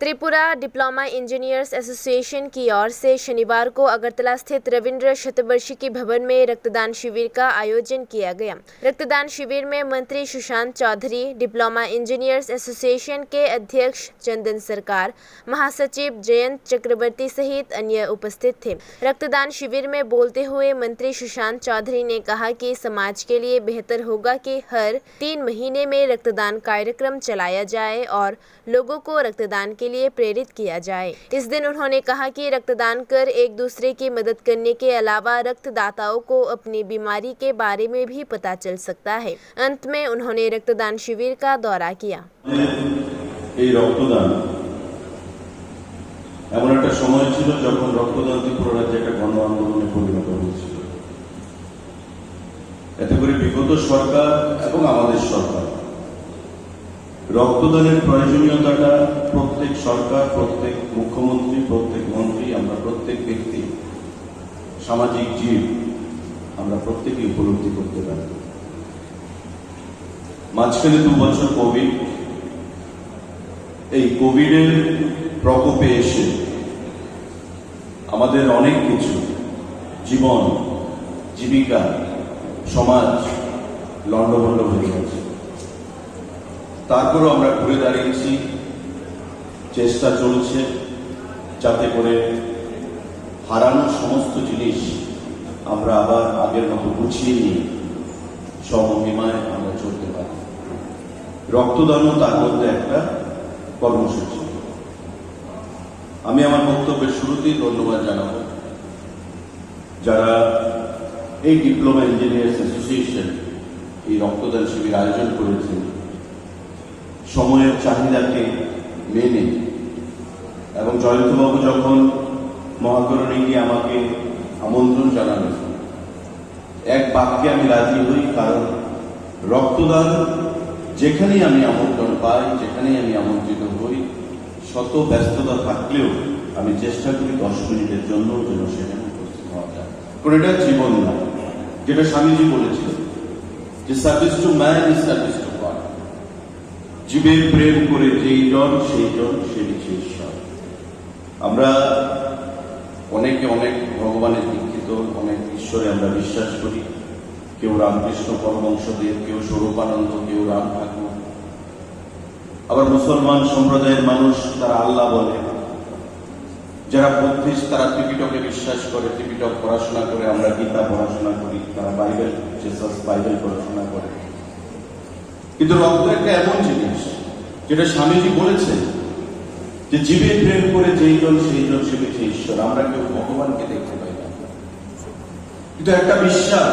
Tripura diploma engineers association की ओर से शनिवार को अगरतला स्थित रविंद्र शतवार्षिकी भवन में रक्तदान शिविर का आयोजन किया गया। रक्तदान शिविर में मंत्री Sushant Chaudhary, diploma engineers association के अध्यक्ष चंदन सरकार, महासचिव जयंत चक्रवर्ती सहित अन्य उपस्थित थे। रक्तदान शिविर में बोलते हुए मंत्री सुशांत चौधरी ने कहा कि समाज के लिए बेहतर होगा कि हर 3 महीने में रक्तदान कार्यक्रम चलाया जाए और लोगों को रक्तदान के लिए प्रेरित किया जाए। इस दिन उन्होंने कहा कि रक्तदान कर एक दूसरे की मदद करने के अलावा रक्तदाताओं को अपनी बीमारी के बारे में भी पता चल सकता है। अंत में उन्होंने रक्तदान शिविर का दौरा किया। এমন একটা সময় ছিল যখন রক্তদান ত্রিপুরা রাজ্যে একটা গণ আন্দোলনে পরিণত হয়েছিল। এতে করে বিগত সরকার এবং আমাদের সরকার রক্তদানের প্রয়োজনীয়তাটা প্রত্যেক সরকার, প্রত্যেক মুখ্যমন্ত্রী, প্রত্যেক মন্ত্রী, আমরা প্রত্যেক ব্যক্তি, সামাজিক জীব, আমরা প্রত্যেকেই উপলব্ধি করতে পারি। মাঝখানে 2 বছর কোভিড, এই কোভিডের প্রকোপে এসে আমাদের অনেক কিছু জীবন, জীবিকা, সমাজ লন্ডভন্ড হয়ে গেছে। তারপরও আমরা ঘুরে দাঁড়িয়েছি, চেষ্টা চলছে যাতে করে হারানো সমস্ত জিনিস আমরা আবার আগের মতো গুছিয়ে নিয়ে সমমহিমায় আমরা চলতে পারি। রক্তদানও তার মধ্যে একটা কর্মসূচি। আমি আমার বক্তব্যের শুরুতেই ধন্যবাদ জানাবো যারা এই ডিপ্লোমা ইঞ্জিনিয়ার্স অ্যাসোসিয়েশন এই রক্তদান শিবির আয়োজন করেছেন। সময়ের চাহিদাকে মেনে এবং জয়ন্তবাবু যখন মহাকরণীকে আমাকে আমন্ত্রণ জানালেন, এক বাক্যে আমি রাজি হই, কারণ রক্তদান যেখানেই আমি আমন্ত্রণ পাই, যেখানেই আমি আমন্ত্রিত হই, শত ব্যস্ততা থাকলেও আমি চেষ্টা করি 10 মিনিটের জন্য যেন সেখানে উপস্থিত হওয়া যায়। কারণ এটা জীবন না, যেটা স্বামীজি বলেছিলেন যে service to man is service to god. জীবের প্রেম করে যেই জন সেই জন সেই ঈশ্বর। আমরা অনেকে অনেক ভগবানের দীক্ষিত, অনেক ঈশ্বরে আমরা বিশ্বাস করি। কেউ রামকৃষ্ণ পরমহংসদেব, কেউ স্বরূপানন্দ, কেউ রাম ঠাকুর। আবার মুসলমান সম্প্রদায়ের মানুষ তারা আল্লাহ বলে। যারা বুদ্ধিস্ট তারা ত্রিপিটকে বিশ্বাস করে, ত্রিপিটক পড়াশোনা করে, আমরা গীতা পড়াশোনা করি, তারা বাইবেল, জেসাস বাইবেল পড়াশোনা করে। কিন্তু রক্ত একটা এমন জিনিস যেটা স্বামীজি বলেছেন যে জীবের প্রেম করে যেই জন সেই জন সেবেছে ঈশ্বর। আমরা কেউ ভগবানকে দেখতে পাই না, কিন্তু একটা বিশ্বাস,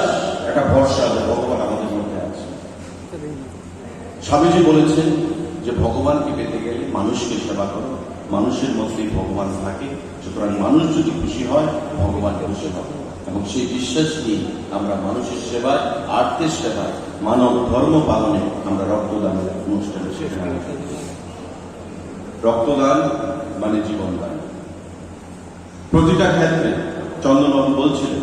একটা ভরসা যে ভগবান আমাদের মধ্যে আছে। স্বামীজি বলেছেন যে ভগবানকে পেতে গেলে মানুষকে সেবা করো, মানুষের মধ্যেই ভগবান থাকে। সুতরাং মানুষ যদি খুশি হয়, ভগবান খুশি হবে। এবং সেই বিশ্বাস নিয়ে আমরা মানুষের সেবায়, আর্তের সেবায়, মানব ধর্ম পালনে আমরা রক্তদানের অনুষ্ঠানে সেখানে। রক্তদান মানে জীবনদান। প্রতিটা ক্ষেত্রে চন্দনবাবু বলছিলেন